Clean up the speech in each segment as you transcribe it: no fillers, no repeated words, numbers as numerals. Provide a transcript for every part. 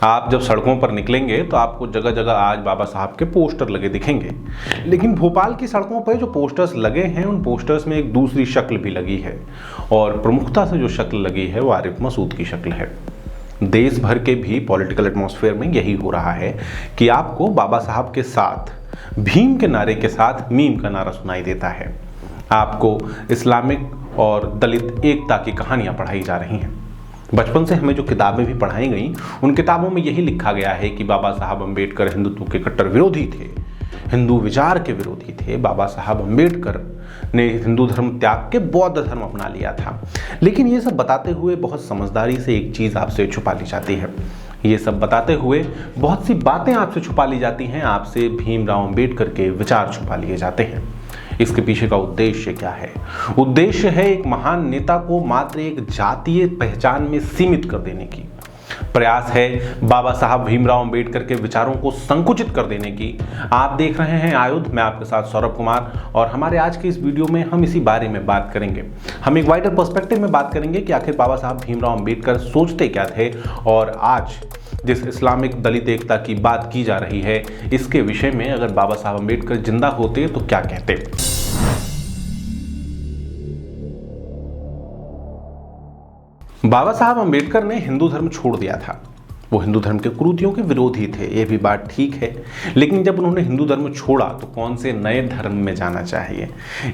आप जब सड़कों पर निकलेंगे तो आपको जगह जगह आज बाबा साहब के पोस्टर लगे दिखेंगे, लेकिन भोपाल की सड़कों पर जो पोस्टर्स लगे हैं उन पोस्टर्स में एक दूसरी शक्ल भी लगी है, और प्रमुखता से जो शक्ल लगी है वो आरिफ मसूद की शक्ल है। देश भर के भी पॉलिटिकल एटमॉस्फेयर में यही हो रहा है कि आपको बाबा साहब के साथ भीम के नारे के साथ मीम का नारा सुनाई देता है। आपको इस्लामिक और दलित एकता की कहानियां पढ़ाई जा रही हैं। बचपन से हमें जो किताबें भी पढ़ाई गई उन किताबों में यही लिखा गया है कि बाबा साहब अम्बेडकर हिंदुत्व के कट्टर विरोधी थे, हिंदू विचार के विरोधी थे। बाबा साहब अम्बेडकर ने हिंदू धर्म त्याग के बौद्ध धर्म अपना लिया था। लेकिन ये सब बताते हुए बहुत समझदारी से एक चीज़ आपसे छुपा ली जाती है। ये सब बताते हुए बहुत सी बातें आपसे छुपा ली जाती हैं, आपसे भीमराव अम्बेडकर के विचार छुपा लिए जाते हैं। इसके पीछे का उद्देश्य क्या है? उद्देश्य है एक महान नेता को मात्र एक जातीय पहचान में सीमित कर देने की। प्रयास है बाबा साहब भीमराव अम्बेडकर के विचारों को संकुचित कर देने की। आप देख रहे हैं आयुध, मैं आपके साथ सौरभ कुमार, और हमारे आज के इस वीडियो में हम इसी बारे में बात करेंगे। हम एक वाइडर पर्सपेक्टिव में बात करेंगे कि आखिर बाबा साहब भीमराव अम्बेडकर सोचते क्या थे, और आज जिस इस्लामिक दलित एकता की बात की जा रही है इसके विषय में अगर बाबा साहब अम्बेडकर जिंदा होते तो क्या कहते। बाबा साहब अम्बेडकर ने हिंदू धर्म छोड़ दिया था। वो हिंदू धर्म के कुरीतियों के विरोधी थे, ये भी बात ठीक है, लेकिन जब उन्होंने हिंदू धर्म छोड़ा तो कौन से नए धर्म में जाना चाहिए,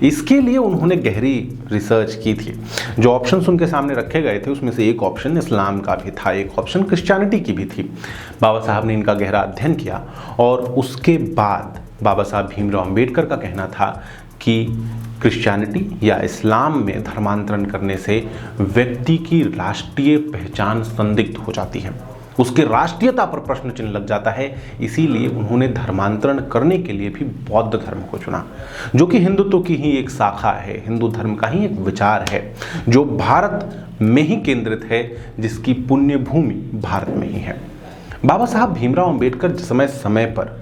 इसके लिए उन्होंने गहरी रिसर्च की थी। जो ऑप्शंस उनके सामने रखे गए थे उसमें से एक ऑप्शन इस्लाम का भी था, एक ऑप्शन क्रिश्चियनिटी की भी थी। बाबा साहब ने इनका गहरा अध्ययन किया और उसके बाद बाबा साहब भीमराव अम्बेडकर का कहना था कि क्रिश्चियनिटी या इस्लाम में धर्मांतरण करने से व्यक्ति की राष्ट्रीय पहचान संदिग्ध हो जाती है, उसकी राष्ट्रीयता पर प्रश्न चिन्ह लग जाता है। इसीलिए उन्होंने धर्मांतरण करने के लिए भी बौद्ध धर्म को चुना, जो कि हिंदुत्व की ही एक शाखा है, हिंदू धर्म का ही एक विचार है, जो भारत में ही केंद्रित है, जिसकी पुण्य भूमि भारत में ही है। बाबा साहब भीमराव अम्बेडकर समय समय पर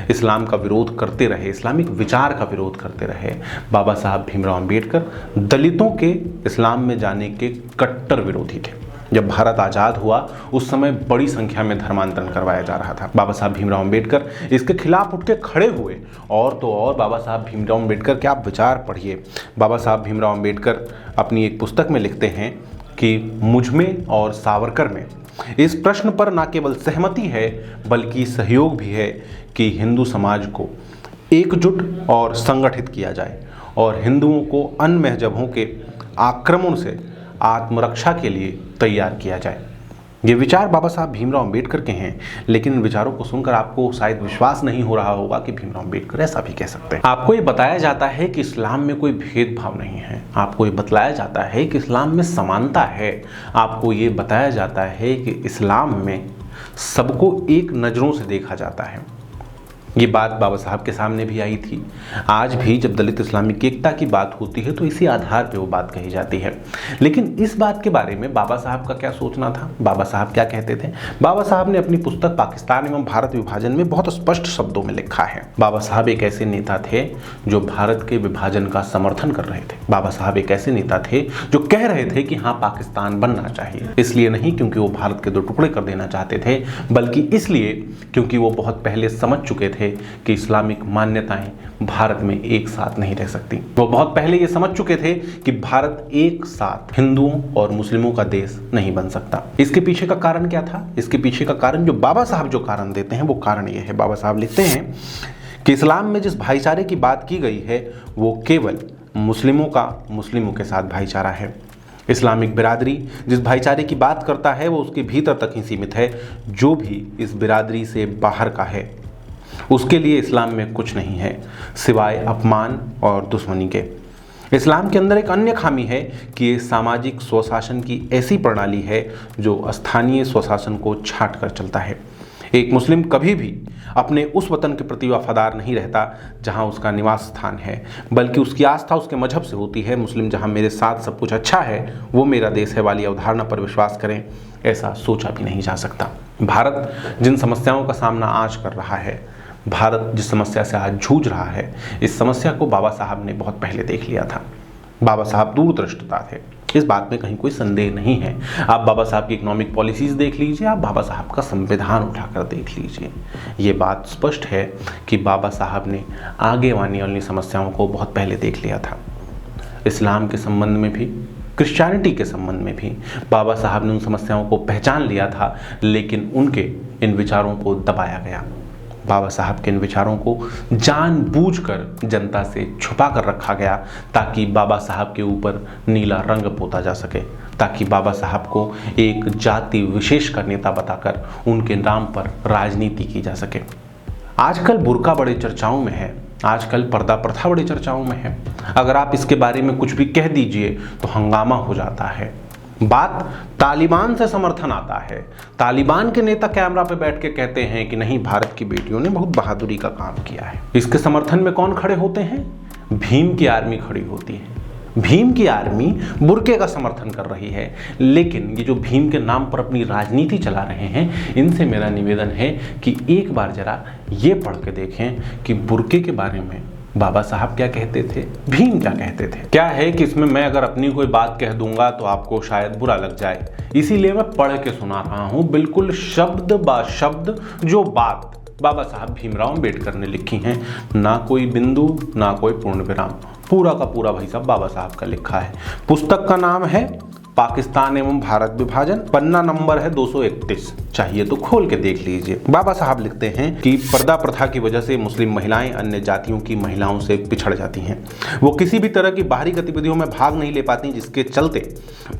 इस्लाम का विरोध करते रहे, इस्लामिक विचार का विरोध करते रहे। बाबा साहब भीमराव अम्बेडकर दलितों के इस्लाम में जाने के कट्टर विरोधी थे। जब भारत आज़ाद हुआ उस समय बड़ी संख्या में धर्मांतरण करवाया जा रहा था। बाबा साहब भीमराव अम्बेडकर इसके खिलाफ उठ के खड़े हुए, और तो और बाबा साहब भीमराव अम्बेडकर के आप विचार पढ़िए। बाबा साहब भीमराव अम्बेडकर अपनी एक पुस्तक में लिखते हैं कि मुझमें और सावरकर में इस प्रश्न पर न केवल सहमति है बल्कि सहयोग भी है कि हिंदू समाज को एकजुट और संगठित किया जाए और हिंदुओं को अन्य मजहबों के आक्रमण से आत्मरक्षा के लिए तैयार किया जाए। ये विचार बाबा साहब भीमराव अम्बेडकर के हैं, लेकिन इन विचारों को सुनकर आपको शायद विश्वास नहीं हो रहा होगा कि भीमराव अम्बेडकर ऐसा भी कह सकते हैं। आपको ये बताया जाता है कि इस्लाम में कोई भेदभाव नहीं है, आपको ये बतलाया जाता है कि इस्लाम में समानता है, आपको ये बताया जाता है कि इस्लाम में सबको एक नज़रों से देखा जाता है। ये बात बाबा साहब के सामने भी आई थी। आज भी जब दलित इस्लामिक एकता की बात होती है तो इसी आधार पे वो बात कही जाती है। लेकिन इस बात के बारे में बाबा साहब का क्या सोचना था, बाबा साहब क्या कहते थे? बाबा साहब ने अपनी पुस्तक पाकिस्तान एवं भारत विभाजन में बहुत स्पष्ट शब्दों में लिखा है। बाबा साहब एक ऐसे नेता थे जो भारत के विभाजन का समर्थन कर रहे थे। बाबा साहब एक ऐसे नेता थे जो कह रहे थे कि हाँ, पाकिस्तान बनना चाहिए। इसलिए नहीं क्योंकि वो भारत के दो टुकड़े कर देना चाहते थे, बल्कि इसलिए क्योंकि वो बहुत पहले समझ चुके थे कि इस्लामिक मान्यताएं भारत में एक साथ नहीं रह सकती। वो बहुत पहले ये समझ चुके थे कि भारत एक साथ हिंदुओं और मुस्लिमों का देश नहीं बन सकता। इसके पीछे का कारण क्या था? इसके पीछे का कारण जो बाबा साहब जो कारण देते हैं वो कारण ये है। बाबा साहब लिखते हैं कि इस्लाम में जिस भाईचारे की बात की गई है वो केवल मुस्लिमों का मुस्लिमों के साथ भाईचारा है। इस्लामिक बिरादरी जिस भाईचारे की बात करता है वो उसके भीतर तक ही सीमित है। जो भी इस बिरादरी से बाहर का है उसके लिए इस्लाम में कुछ नहीं है सिवाय अपमान और दुश्मनी के। इस्लाम के अंदर एक अन्य खामी है कि ये सामाजिक स्वशासन की ऐसी प्रणाली है जो स्थानीय स्वशासन को छांट कर चलता है। एक मुस्लिम कभी भी अपने उस वतन के प्रति वफादार नहीं रहता जहां उसका निवास स्थान है, बल्कि उसकी आस्था उसके मजहब से होती है। मुस्लिम जहां मेरे साथ सब कुछ अच्छा है वो मेरा देश है वाली अवधारणा पर विश्वास करें, ऐसा सोचा भी नहीं जा सकता। भारत जिन समस्याओं का सामना आज कर रहा है, भारत जिस समस्या से आज जूझ रहा है, इस समस्या को बाबा साहब ने बहुत पहले देख लिया था। बाबा साहब दूरदृष्टता थे। इस बात में कहीं कोई संदेह नहीं है। आप बाबा साहब की इकोनॉमिक पॉलिसीज देख लीजिए, आप बाबा साहब का संविधान उठाकर देख लीजिए। ये बात स्पष्ट है कि बाबा साहब ने आगे आने वाली समस्याओं को बहुत पहले देख लिया था। इस्लाम के संबंध में भी, क्रिश्चियनिटी के संबंध में भी बाबा साहब ने उन समस्याओं को पहचान लिया था, लेकिन उनके इन विचारों को दबाया गया। बाबा साहब के इन विचारों को जानबूझकर जनता से छुपा कर रखा गया ताकि बाबा साहब के ऊपर नीला रंग पोता जा सके, ताकि बाबा साहब को एक जाति विशेष का नेता बताकर उनके नाम पर राजनीति की जा सके। आजकल बुर्का बड़े चर्चाओं में है, आजकल पर्दा प्रथा बड़ी चर्चाओं में है। अगर आप इसके बारे में कुछ भी कह दीजिए तो हंगामा हो जाता है। बात तालिबान से समर्थन आता है। तालिबान के नेता कैमरा पे बैठ के कहते हैं कि नहीं, भारत की बेटियों ने बहुत बहादुरी का काम किया है। इसके समर्थन में कौन खड़े होते हैं? भीम की आर्मी खड़ी होती है। भीम की आर्मी बुर्के का समर्थन कर रही है, लेकिन ये जो भीम के नाम पर अपनी राजनीति चला रहे हैं, इनसे मेरा निवेदन है कि एक बार जरा ये पढ़ के देखें कि बुर्के के बारे में बाबा साहब क्या कहते थे, भीम क्या कहते थे। क्या है कि इसमें मैं अगर अपनी कोई बात कह दूंगा तो आपको शायद बुरा लग जाए, इसीलिए मैं पढ़ के सुना रहा हूं, बिल्कुल शब्द बा शब्द जो बात बाबा साहब भीमराव अम्बेडकर ने लिखी हैं, ना कोई बिंदु ना कोई पूर्ण विराम, पूरा का पूरा भाई साहब बाबा साहब का लिखा है। पुस्तक का नाम है पाकिस्तान एवं भारत विभाजन, पन्ना नंबर है 231, चाहिए तो खोल के देख लीजिए। बाबा साहब लिखते हैं कि पर्दा प्रथा की वजह से मुस्लिम महिलाएं अन्य जातियों की महिलाओं से पिछड़ जाती हैं। वो किसी भी तरह की बाहरी गतिविधियों में भाग नहीं ले पाती, जिसके चलते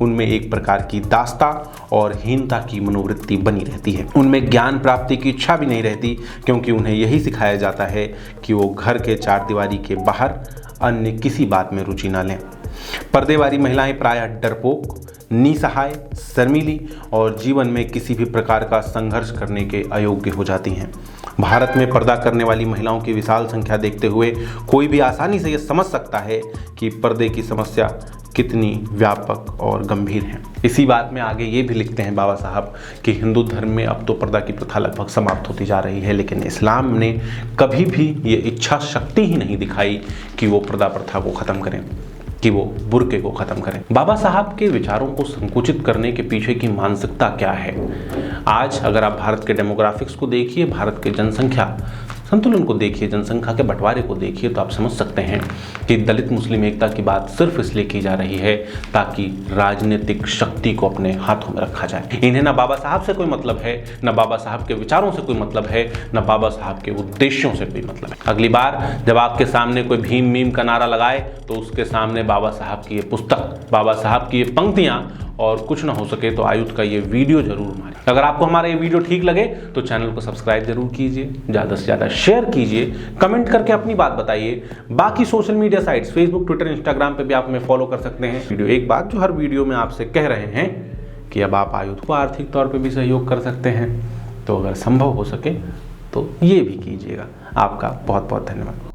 उनमें एक प्रकार की दास्ता और हीनता की मनोवृत्ति बनी रहती है। उनमें ज्ञान प्राप्ति की इच्छा भी नहीं रहती, क्योंकि उन्हें यही सिखाया जाता है कि वो घर के चार दीवारी के बाहर अन्य किसी बात में रुचि ना लें। पर्देवारी महिलाएं प्रायः डरपोक, निसहाय, शर्मीली और जीवन में किसी भी प्रकार का संघर्ष करने के अयोग्य हो जाती हैं। भारत में पर्दा करने वाली महिलाओं की विशाल संख्या देखते हुए कोई भी आसानी से यह समझ सकता है कि पर्दे की समस्या कितनी व्यापक और गंभीर है। इसी बात में आगे ये भी लिखते हैं बाबा साहब कि हिंदू धर्म में अब तो पर्दा की प्रथा लगभग समाप्त होती जा रही है, लेकिन इस्लाम ने कभी भी ये इच्छा शक्ति ही नहीं दिखाई कि वो पर्दा प्रथा को ख़त्म करें, कि वो बुर्के को ख़त्म करें। बाबा साहब के विचारों को संकुचित करने के पीछे की मानसिकता क्या है? आज अगर आप भारत के डेमोग्राफिक्स को देखिए, भारत के जनसंख्या संतुलन को देखिए, जनसंख्या के बंटवारे को देखिए, तो आप समझ सकते हैं कि दलित मुस्लिम एकता की बात सिर्फ इसलिए की जा रही है ताकि राजनीतिक शक्ति को अपने हाथों में रखा जाए। इन्हें ना बाबा साहब से कोई मतलब है, ना बाबा साहब के विचारों से कोई मतलब है, ना बाबा साहब के उद्देश्यों से कोई मतलब है। अगली बार जब आपके सामने कोई भीम मीम का नारा लगाए तो उसके सामने बाबा साहब की ये पुस्तक, बाबा साहब की ये पंक्तियां और कुछ ना हो सके तो आयुध का ये वीडियो जरूर मारें। अगर आपको हमारा ये वीडियो ठीक लगे तो चैनल को सब्सक्राइब जरूर कीजिए, ज़्यादा से ज़्यादा शेयर कीजिए, कमेंट करके अपनी बात बताइए। बाकी social media sites Facebook, Twitter, Instagram पे भी आप हमें फॉलो कर सकते हैं। वीडियो एक बात जो हर वीडियो में आपसे कह रहे हैं कि अब आप आयुध को आर्थिक तौर पर भी सहयोग कर सकते हैं, तो अगर संभव हो सके तो ये भी कीजिएगा। आपका बहुत बहुत धन्यवाद।